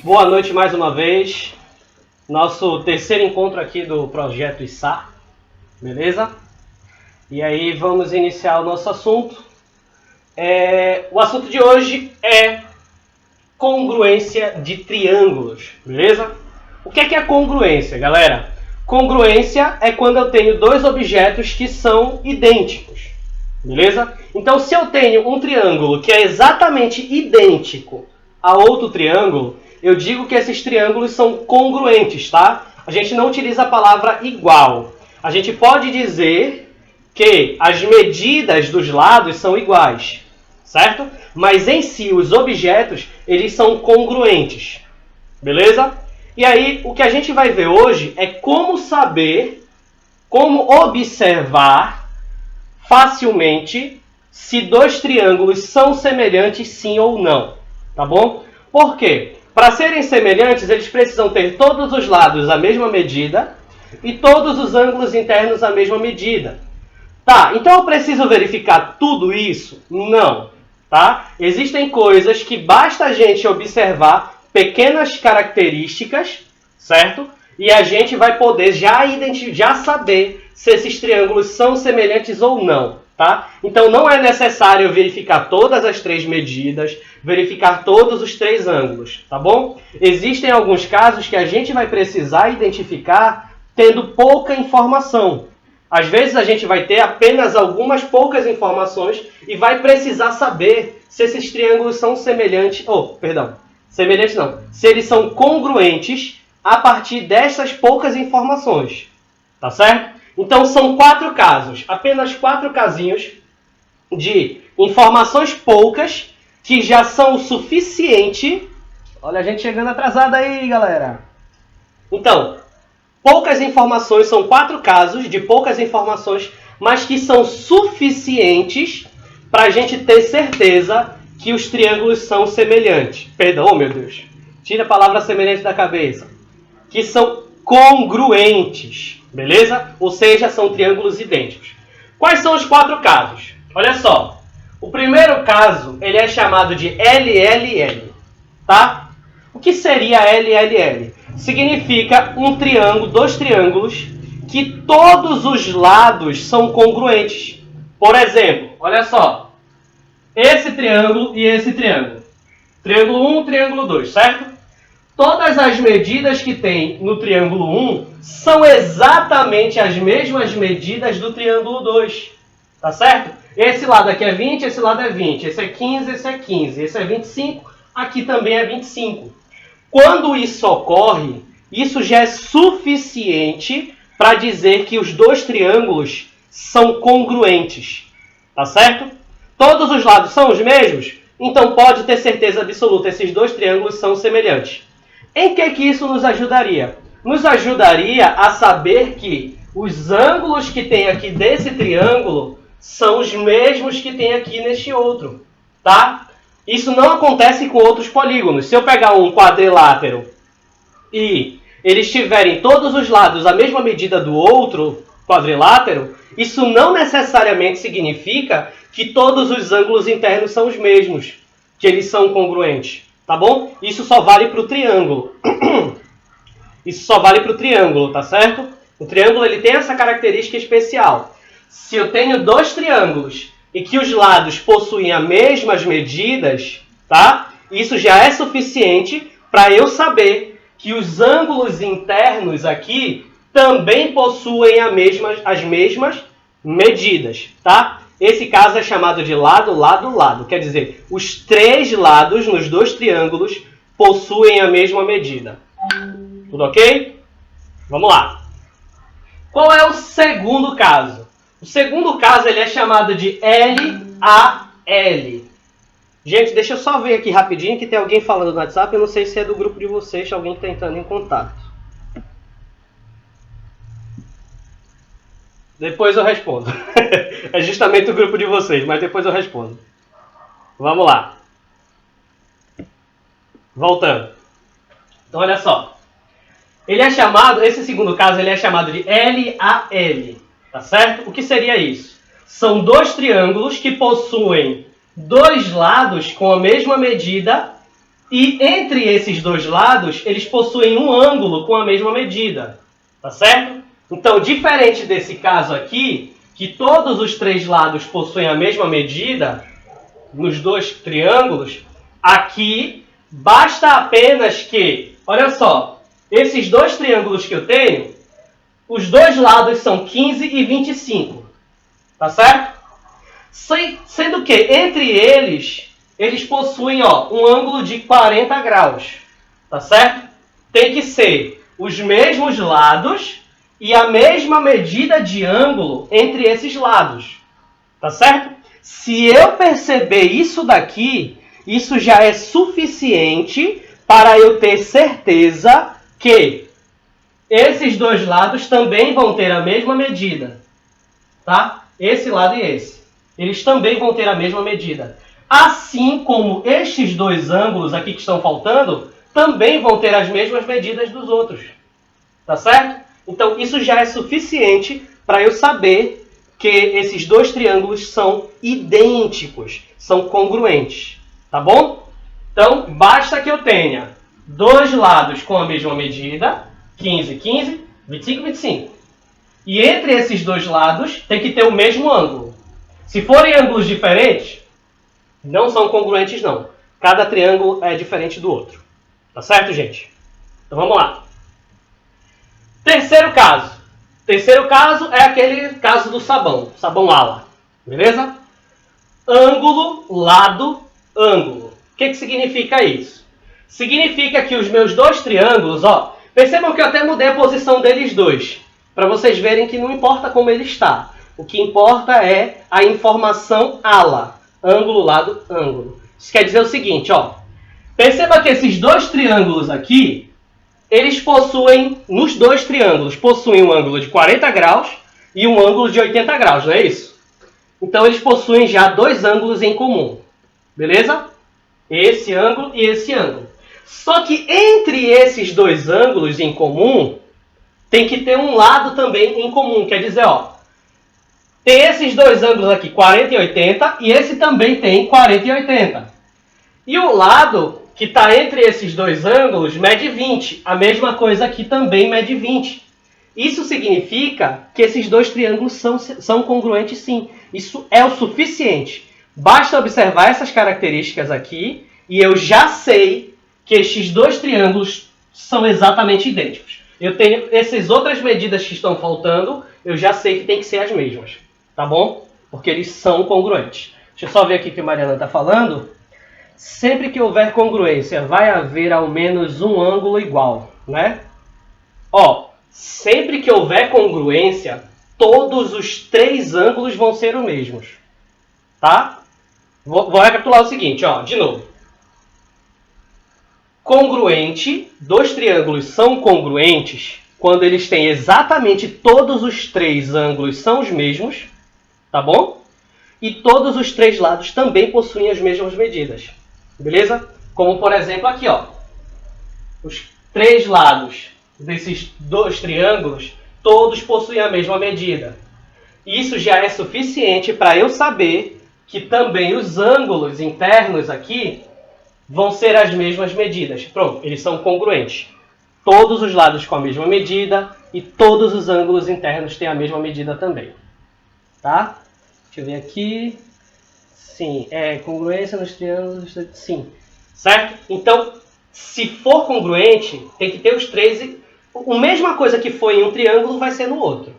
Boa noite mais uma vez. Nosso terceiro encontro aqui do Projeto ISA, beleza? E aí vamos iniciar o nosso assunto. O assunto de hoje é congruência de triângulos, beleza? O que é congruência, galera? Congruência é quando eu tenho dois objetos que são idênticos, beleza? Então, se eu tenho um triângulo que é exatamente idêntico a outro triângulo, eu digo que esses triângulos são congruentes, tá? A gente não utiliza a palavra igual. A gente pode dizer que as medidas dos lados são iguais, certo? Mas em si, os objetos, eles são congruentes, beleza? E aí, o que a gente vai ver hoje é como saber, como observar facilmente se dois triângulos são semelhantes sim ou não, tá bom? Por quê? Para serem semelhantes, eles precisam ter todos os lados a mesma medida e todos os ângulos internos a mesma medida. Tá, então eu preciso verificar tudo isso? Não, tá? Existem coisas que basta a gente observar pequenas características, certo? E a gente vai poder já saber se esses triângulos são semelhantes ou não, tá? Então não é necessário verificar todas as três medidas, verificar todos os três ângulos, tá bom? Existem alguns casos que a gente vai precisar identificar tendo pouca informação. Às vezes a gente vai ter apenas algumas poucas informações e vai precisar saber se esses triângulos são semelhantes, semelhantes não, se eles são congruentes a partir dessas poucas informações, tá certo? Então são 4 casos, apenas 4 casinhos de informações poucas que já são o suficiente. Olha a gente chegando atrasada aí, galera. Então, poucas informações, são 4 casos de poucas informações, mas que são suficientes para a gente ter certeza que os triângulos são semelhantes. Perdão, meu Deus. Tira a palavra semelhante da cabeça. Que são congruentes, beleza? Ou seja, são triângulos idênticos. Quais são os 4 casos? Olha só. O primeiro caso, ele é chamado de LLL, tá? O que seria LLL? Significa um triângulo, 2 triângulos, que todos os lados são congruentes. Por exemplo, olha só. Esse triângulo e esse triângulo. Triângulo 1, triângulo 2, certo? Todas as medidas que tem no triângulo 1 são exatamente as mesmas medidas do triângulo 2. Tá certo? Esse lado aqui é 20, esse lado é 20. Esse é 15, esse é 15. Esse é 25, aqui também é 25. Quando isso ocorre, isso já é suficiente para dizer que os 2 triângulos são congruentes. Tá certo? Todos os lados são os mesmos? Então pode ter certeza absoluta, esses 2 triângulos são semelhantes. Em que isso nos ajudaria? Nos ajudaria a saber que os ângulos que tem aqui desse triângulo são os mesmos que tem aqui neste outro, tá? Isso não acontece com outros polígonos. Se eu pegar um quadrilátero e eles tiverem todos os lados a mesma medida do outro quadrilátero, isso não necessariamente significa que todos os ângulos internos são os mesmos, que eles são congruentes. Tá bom? Isso só vale para o triângulo. Isso só vale para o triângulo, tá certo? O triângulo ele tem essa característica especial. Se eu tenho 2 triângulos e que os lados possuem as mesmas medidas, tá? Isso já é suficiente para eu saber que os ângulos internos aqui também possuem as mesmas medidas, tá? Esse caso é chamado de lado, lado, lado. Quer dizer, os 3 lados nos 2 triângulos possuem a mesma medida. Tudo ok? Vamos lá. Qual é o segundo caso? O segundo caso ele é chamado de LAL. Gente, deixa eu só ver aqui rapidinho que tem alguém falando no WhatsApp. Eu não sei se é do grupo de vocês, alguém está entrando em contato. Depois eu respondo. É justamente o grupo de vocês, mas depois eu respondo. Vamos lá. Voltando. Então, olha só. Esse segundo caso, ele é chamado de LAL. Tá certo? O que seria isso? São 2 triângulos que possuem 2 lados com a mesma medida E entre esses dois lados, eles possuem um ângulo com a mesma medida. Tá certo? Então, diferente desse caso aqui, que todos os três lados possuem a mesma medida, nos dois triângulos, aqui basta apenas que, olha só, esses dois triângulos que eu tenho, os dois lados são 15 e 25. Tá certo? Sendo que entre eles possuem um ângulo de 40 graus. Tá certo? Tem que ser os mesmos lados e a mesma medida de ângulo entre esses lados. Tá certo? Se eu perceber isso daqui, isso já é suficiente para eu ter certeza que esses dois lados também vão ter a mesma medida. Tá? Esse lado e esse. Eles também vão ter a mesma medida. Assim como estes dois ângulos aqui que estão faltando, também vão ter as mesmas medidas dos outros. Tá certo? Então, isso já é suficiente para eu saber que esses dois triângulos são idênticos, são congruentes. Tá bom? Então, basta que eu tenha dois lados com a mesma medida, 15, 15, 25, 25. E entre esses dois lados tem que ter o mesmo ângulo. Se forem ângulos diferentes, não são congruentes não. Cada triângulo é diferente do outro. Tá certo, gente? Então vamos lá. Terceiro caso. Terceiro caso é aquele caso do sabão. Sabão ala. Beleza? Ângulo, lado, ângulo. O que significa isso? Significa que os meus dois triângulos, percebam que eu até mudei a posição deles dois. Para vocês verem que não importa como ele está. O que importa é a informação ala. Ângulo, lado, ângulo. Isso quer dizer o seguinte, perceba que esses dois triângulos aqui, eles possuem, nos dois triângulos, possuem um ângulo de 40 graus e um ângulo de 80 graus, não é isso? Então, eles possuem já dois ângulos em comum. Beleza? Esse ângulo e esse ângulo. Só que entre esses dois ângulos em comum, tem que ter um lado também em comum. Quer dizer, tem esses dois ângulos aqui, 40 e 80, e esse também tem 40 e 80. E o lado que está entre esses dois ângulos mede 20. A mesma coisa aqui também mede 20. Isso significa que esses dois triângulos são congruentes sim. Isso é o suficiente. Basta observar essas características aqui e eu já sei que estes dois triângulos são exatamente idênticos. Eu tenho essas outras medidas que estão faltando, eu já sei que tem que ser as mesmas. Tá bom? Porque eles são congruentes. Deixa eu só ver aqui o que a Mariana está falando. Sempre que houver congruência, vai haver ao menos um ângulo igual, né? Sempre que houver congruência, todos os três ângulos vão ser os mesmos. Tá? Vou recapitular o seguinte, de novo. Congruente, dois triângulos são congruentes quando eles têm exatamente todos os três ângulos são os mesmos, tá bom? E todos os três lados também possuem as mesmas medidas. Beleza? Como, por exemplo, aqui, os três lados desses dois triângulos, todos possuem a mesma medida. Isso já é suficiente para eu saber que também os ângulos internos aqui vão ser as mesmas medidas. Pronto, eles são congruentes. Todos os lados com a mesma medida e todos os ângulos internos têm a mesma medida também. Tá? Deixa eu ver aqui. Sim, congruência nos triângulos, sim. Certo? Então, se for congruente, tem que ter os três. A mesma coisa que foi em um triângulo vai ser no outro.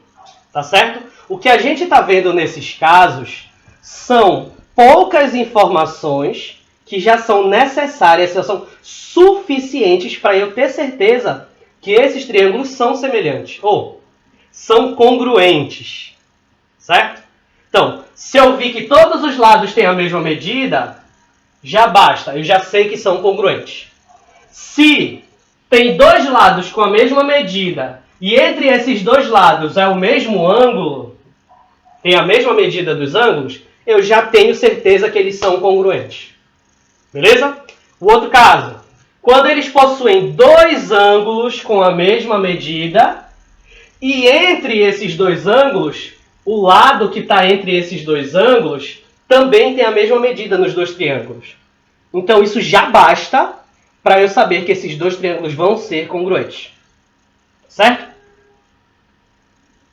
Tá certo? O que a gente está vendo nesses casos são poucas informações que já são necessárias, já são suficientes para eu ter certeza que esses triângulos são semelhantes, ou são congruentes. Certo? Então, se eu vi que todos os lados têm a mesma medida, já basta, eu já sei que são congruentes. Se tem dois lados com a mesma medida e entre esses dois lados é o mesmo ângulo, tem a mesma medida dos ângulos, eu já tenho certeza que eles são congruentes. Beleza? O outro caso, quando eles possuem dois ângulos com a mesma medida e entre esses dois ângulos, o lado que está entre esses dois ângulos também tem a mesma medida nos dois triângulos. Então isso já basta para eu saber que esses dois triângulos vão ser congruentes. Certo?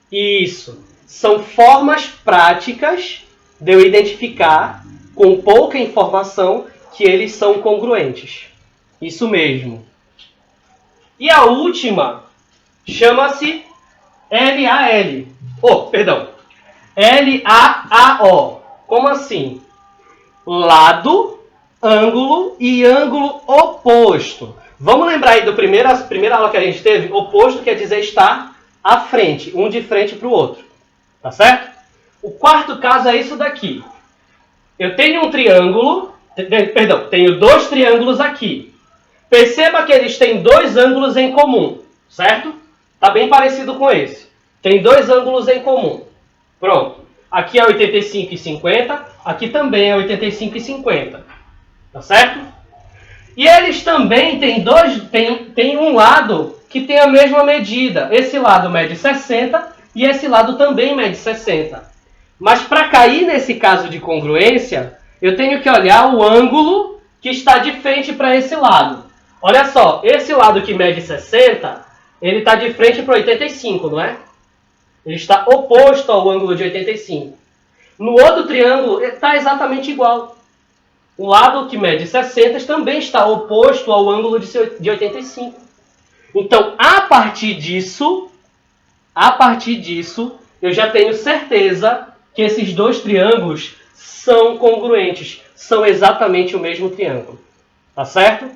Isso. São formas práticas de eu identificar, com pouca informação, que eles são congruentes. Isso mesmo. E a última chama-se LAL. Perdão. LAAO. Como assim? Lado, ângulo e ângulo oposto. Vamos lembrar aí da primeira aula que a gente teve? Oposto quer dizer estar à frente, um de frente para o outro. Tá certo? O quarto caso é isso daqui. Eu tenho um triângulo, tenho dois triângulos aqui. Perceba que eles têm dois ângulos em comum, certo? Tá bem parecido com esse. Tem dois ângulos em comum. Pronto. Aqui é 85 e 50, aqui também é 85 e 50. Tá certo? E eles também têm um lado que tem a mesma medida. Esse lado mede 60 e esse lado também mede 60. Mas para cair nesse caso de congruência, eu tenho que olhar o ângulo que está de frente para esse lado. Olha só, esse lado que mede 60, ele está de frente para 85, não é? Ele está oposto ao ângulo de 85. No outro triângulo, está exatamente igual. O lado que mede 60 também está oposto ao ângulo de 85. Então, a partir disso, eu já tenho certeza que esses dois triângulos são congruentes. São exatamente o mesmo triângulo. Tá certo?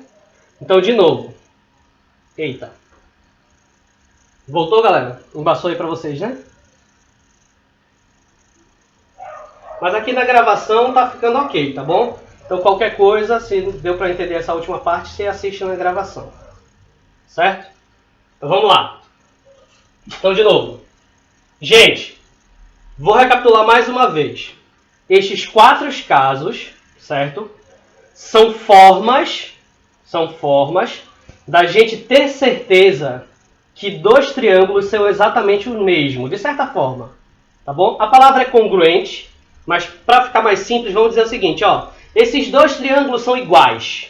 Então, de novo. Eita. Voltou, galera? Embaçou aí para vocês, né? Mas aqui na gravação tá ficando ok, tá bom? Então qualquer coisa, se deu para entender essa última parte, você assiste na gravação. Certo? Então vamos lá. Então de novo. Gente, vou recapitular mais uma vez. Estes quatro casos, certo? São formas da gente ter certeza que dois triângulos são exatamente o mesmo, de certa forma. Tá bom? A palavra é congruente. Mas para ficar mais simples, vamos dizer o seguinte, ó. Esses dois triângulos são iguais.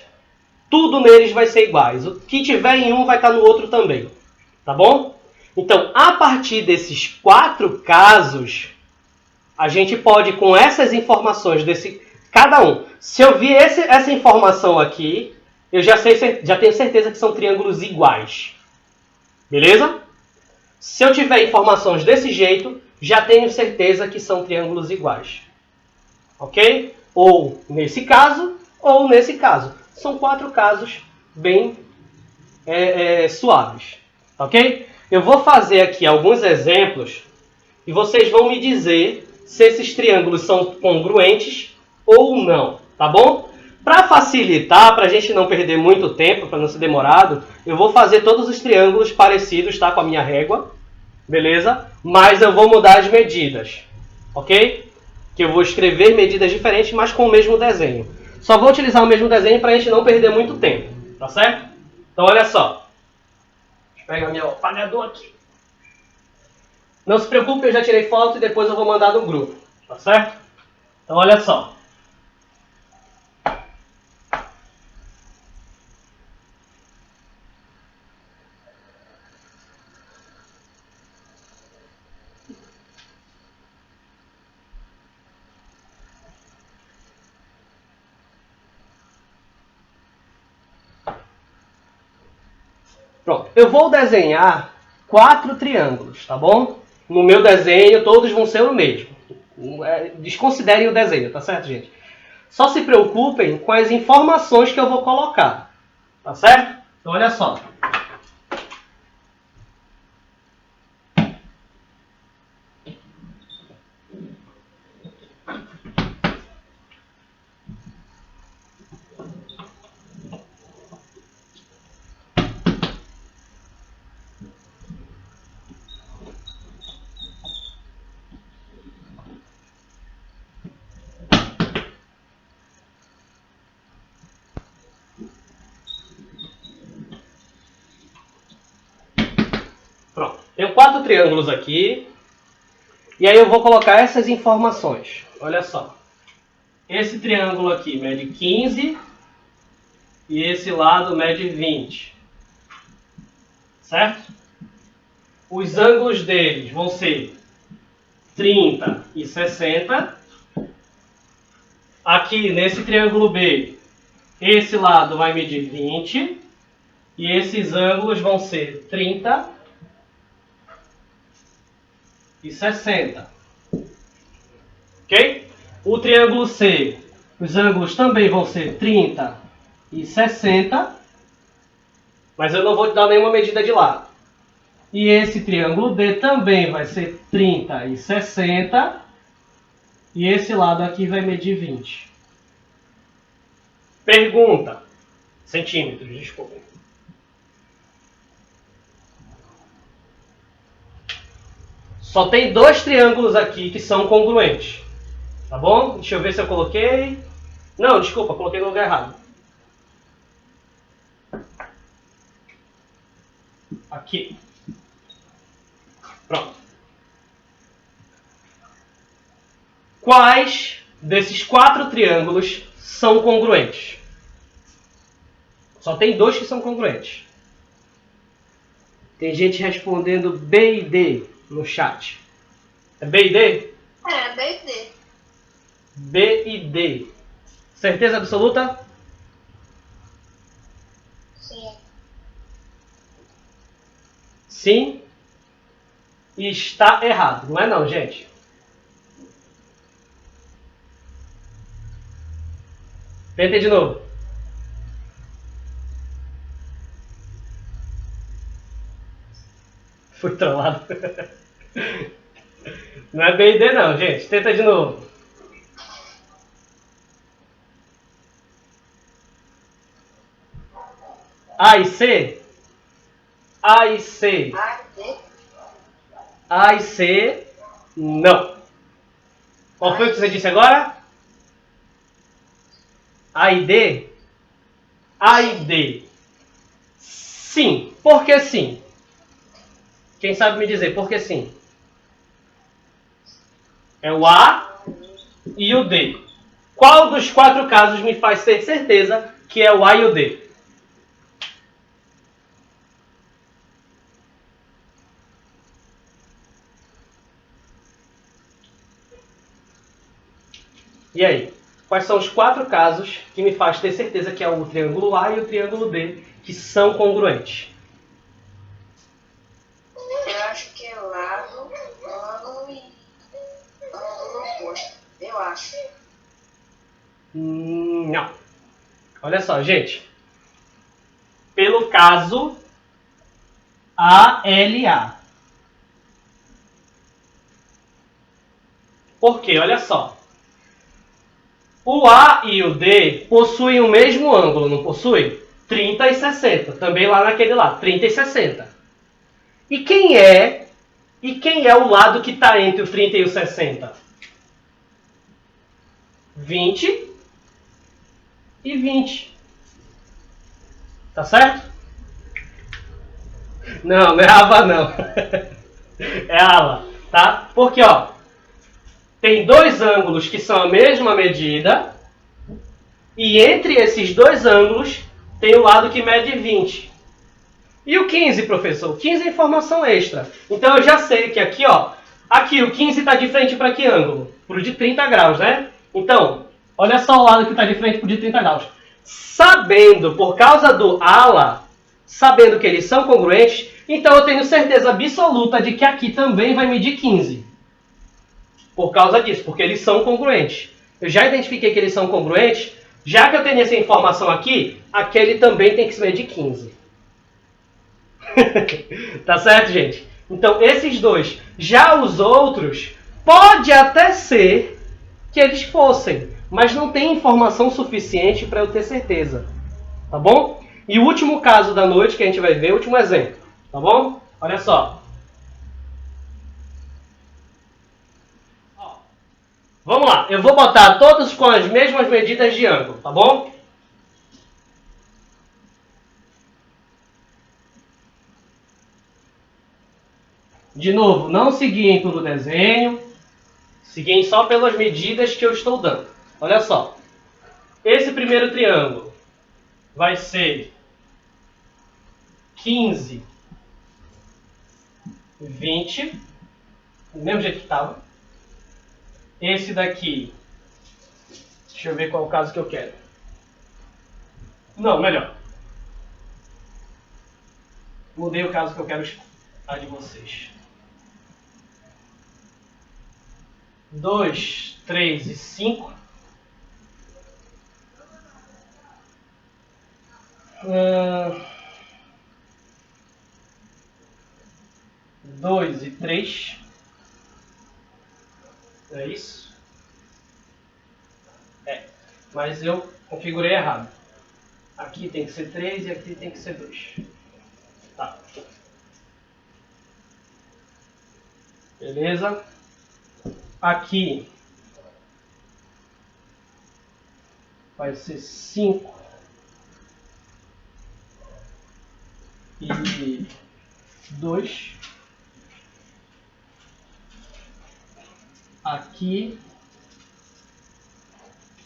Tudo neles vai ser iguais. O que tiver em um vai estar no outro também. Tá bom? Então, a partir desses quatro casos, a gente pode, com essas informações desse cada um. Se eu vi essa informação aqui, eu já tenho certeza que são triângulos iguais. Beleza? Se eu tiver informações desse jeito, já tenho certeza que são triângulos iguais. Ok? Ou nesse caso, ou nesse caso. São quatro casos bem suaves. Ok? Eu vou fazer aqui alguns exemplos e vocês vão me dizer se esses triângulos são congruentes ou não. Tá bom? Para facilitar, para a gente não perder muito tempo, para não ser demorado, eu vou fazer todos os triângulos parecidos, tá? Com a minha régua. Beleza? Mas eu vou mudar as medidas, ok? Que eu vou escrever medidas diferentes, mas com o mesmo desenho. Só vou utilizar o mesmo desenho para a gente não perder muito tempo, tá certo? Então olha só. Deixa eu pegar meu apagador aqui. Não se preocupe, eu já tirei foto e depois eu vou mandar no grupo, tá certo? Então olha só. Pronto, eu vou desenhar 4 triângulos, tá bom? No meu desenho, todos vão ser o mesmo. Desconsiderem o desenho, tá certo, gente? Só se preocupem com as informações que eu vou colocar, tá certo? Então, olha só. Pronto, tenho 4 triângulos aqui. E aí eu vou colocar essas informações. Olha só. Esse triângulo aqui mede 15 e esse lado mede 20. Certo? Os ângulos deles vão ser 30 e 60. Aqui, nesse triângulo B, esse lado vai medir 20. E esses ângulos vão ser 30 e 60. Ok? O triângulo C, os ângulos também vão ser 30 e 60. Mas eu não vou te dar nenhuma medida de lado. E esse triângulo D também vai ser 30 e 60. E esse lado aqui vai medir 20. Pergunta. Centímetros, desculpa. Só tem dois triângulos aqui que são congruentes. Tá bom? Deixa eu ver se eu coloquei. Não, desculpa, coloquei no lugar errado. Aqui. Pronto. Quais desses 4 triângulos são congruentes? Só tem 2 que são congruentes. Tem gente respondendo B e D no chat. É B e D? É, B e D. B e D. Certeza absoluta? Sim. Sim. E está errado. Não é não, gente. Tenta de novo. Fui trollado. Não é B e D não, gente. Tenta de novo. A e C? A e C. A e D. A e C, não. Qual foi o que você disse agora? A e D? A e D. Sim. Por que sim? Quem sabe me dizer por que sim? É o A e o D. Qual dos 4 casos me faz ter certeza que é o A e o D? E aí? Quais são os 4 casos que me faz ter certeza que é o triângulo A e o triângulo D que são congruentes? Eu acho que é lado, ângulo e ângulo oposto. Eu acho. Não. Olha só, gente. Pelo caso ALA. Por quê? Olha só. O A e o D possuem o mesmo ângulo, não possuem? 30 e 60. Também lá naquele lado, 30 e 60. E quem é o lado que está entre o 30 e o 60? 20 e 20. Tá certo? Não, não é aba não. É ala, tá? Porque, ó, tem 2 ângulos que são a mesma medida e entre esses 2 ângulos tem o lado que mede 20. E o 15, professor? O 15 é informação extra. Então eu já sei que aqui, ó, aqui o 15 está de frente para que ângulo? Para o de 30 graus, né? Então, olha só o lado que está de frente para o de 30 graus. Sabendo, por causa do ala, sabendo que eles são congruentes, então eu tenho certeza absoluta de que aqui também vai medir 15. Por causa disso, porque eles são congruentes. Eu já identifiquei que eles são congruentes, já que eu tenho essa informação aqui, aquele também tem que se medir 15. Tá certo, gente? Então, esses dois. Já os outros, pode até ser que eles fossem, mas não tem informação suficiente para eu ter certeza. Tá bom? E o último caso da noite que a gente vai ver, o último exemplo. Tá bom? Olha só. Ó, vamos lá. Eu vou botar todos com as mesmas medidas de ângulo, tá bom? De novo, não seguiem pelo desenho, seguiem só pelas medidas que eu estou dando. Olha só, esse primeiro triângulo, vai ser 15, 20, do mesmo jeito que estava. Esse daqui, deixa eu ver qual é o caso que eu quero. Não, melhor. Mudei o caso que eu quero a de vocês. 2, 3 e 5. 2 e 3. É isso? É. Mas eu configurei errado. Aqui tem que ser 3 e aqui tem que ser 2. Tá. Beleza? Aqui vai ser 5 e 2. Aqui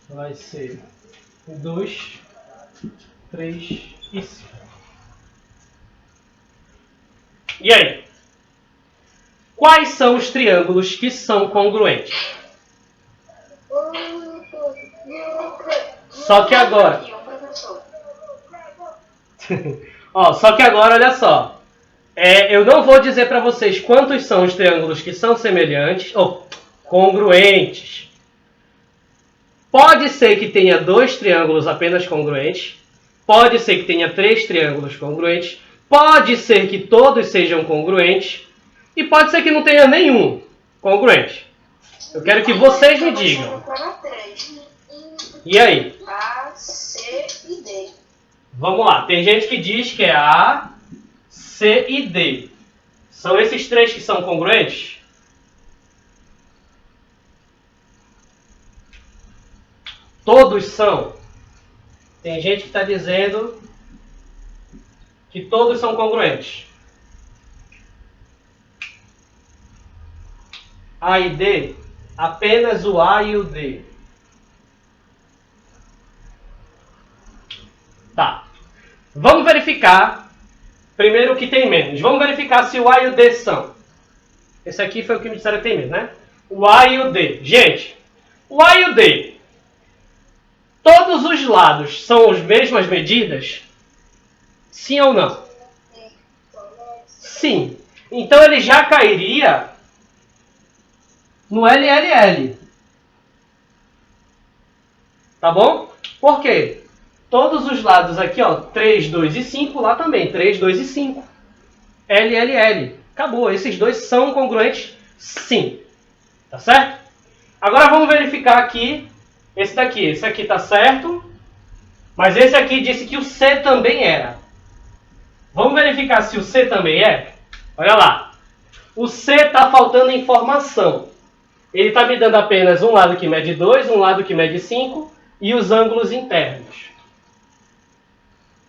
vai ser 2, 3 e 5. E aí? Quais são os triângulos que são congruentes? Só que agora... só que agora, olha só. Eu não vou dizer para vocês quantos são os triângulos que são semelhantes ou congruentes. Pode ser que tenha 2 triângulos apenas congruentes. Pode ser que tenha 3 triângulos congruentes. Pode ser que todos sejam congruentes. E pode ser que não tenha nenhum congruente. Eu quero que vocês me digam. E aí? A, C e D. Vamos lá. Tem gente que diz que é A, C e D. São esses 3 que são congruentes? Todos são. Tem gente que está dizendo que todos são congruentes. A e D, apenas o A e o D. Tá. Vamos verificar primeiro o que tem menos. Vamos verificar se o A e o D são. Esse aqui foi o que me disseram que tem menos, né? O A e o D. Gente, o A e o D, todos os lados são as mesmas medidas? Sim ou não? Sim. Então ele já cairia no LLL. Tá bom? Por quê? Todos os lados aqui, ó, 3, 2 e 5, lá também, 3, 2 e 5. LLL. Acabou. Esses dois são congruentes? Sim. Tá certo? Agora vamos verificar aqui esse daqui. Esse aqui tá certo, mas esse aqui disse que o C também era. Vamos verificar se o C também é? Olha lá. O C está faltando informação. Ele está me dando apenas um lado que mede 2, um lado que mede 5 e os ângulos internos.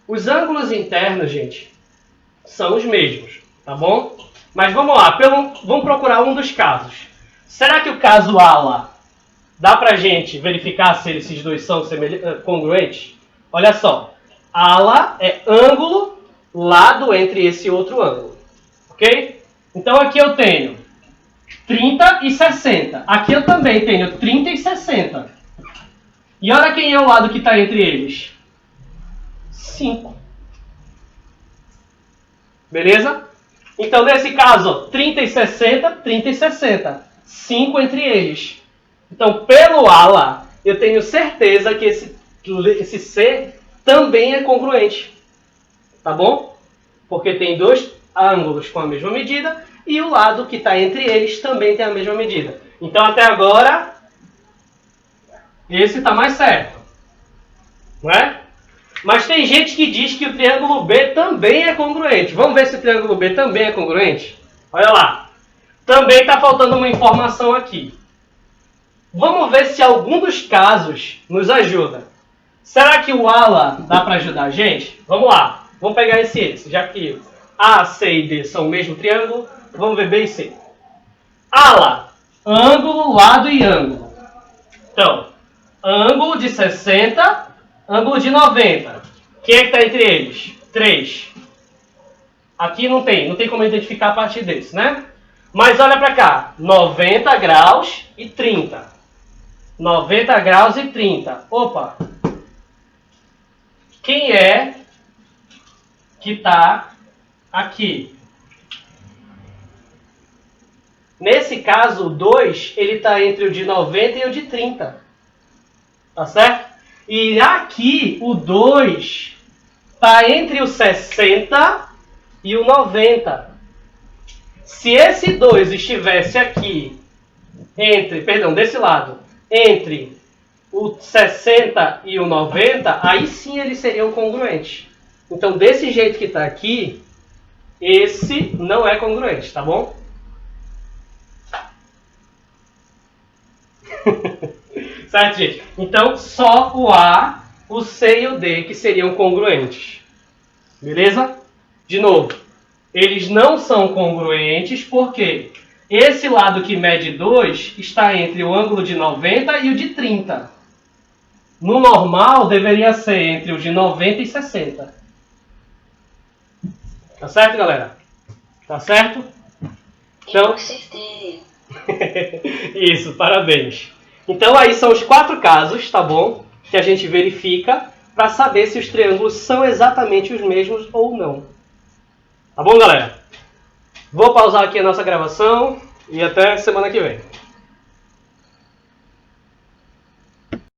Os ângulos internos, gente, são os mesmos, tá bom? Mas vamos lá, vamos procurar um dos casos. Será que o caso ala dá pra gente verificar se esses dois são congruentes? Olha só, ala é ângulo, lado entre esse outro ângulo, ok? Então aqui eu tenho 30 e 60. Aqui eu também tenho 30 e 60. E olha quem é o lado que está entre eles. 5. Beleza? Então, nesse caso, ó, 30 e 60, 30 e 60. 5 entre eles. Então, pelo ala, eu tenho certeza que esse C também é congruente. Tá bom? Porque tem dois ângulos com a mesma medida e o lado que está entre eles também tem a mesma medida. Então, até agora, esse está mais certo. Não é? Mas tem gente que diz que o triângulo B também é congruente. Vamos ver se o triângulo B também é congruente? Olha lá. Também está faltando uma informação aqui. Vamos ver se algum dos casos nos ajuda. Será que o ala dá para ajudar a gente? Vamos lá. Vamos pegar esse. Já que A, C e D são o mesmo triângulo, vamos ver B e C. Ala. Ângulo, lado e ângulo. Então, ângulo de 60... ângulo de 90. Quem é que está entre eles? 3. Aqui não tem como identificar a partir desse, né? Mas olha para cá, 90 graus e 30. 90 graus e 30. Opa! Quem é que está aqui? Nesse caso, o 2, ele está entre o de 90 e o de 30. Tá certo? E aqui, o 2 está entre o 60 e o 90. Se esse 2 estivesse aqui, desse lado, entre o 60 e o 90, aí sim eles seriam congruentes. Então, desse jeito que está aqui, esse não é congruente, tá bom? Certo, gente? Então, só o A, o C e o D que seriam congruentes. Beleza? De novo, eles não são congruentes porque esse lado que mede 2 está entre o ângulo de 90 e o de 30. No normal, deveria ser entre o de 90 e 60. Tá certo, galera? Tá certo? Então, com certeza. isso, parabéns. Então aí são os 4 casos, tá bom? Que a gente verifica para saber se os triângulos são exatamente os mesmos ou não. Tá bom, galera? Vou pausar aqui a nossa gravação e até semana que vem.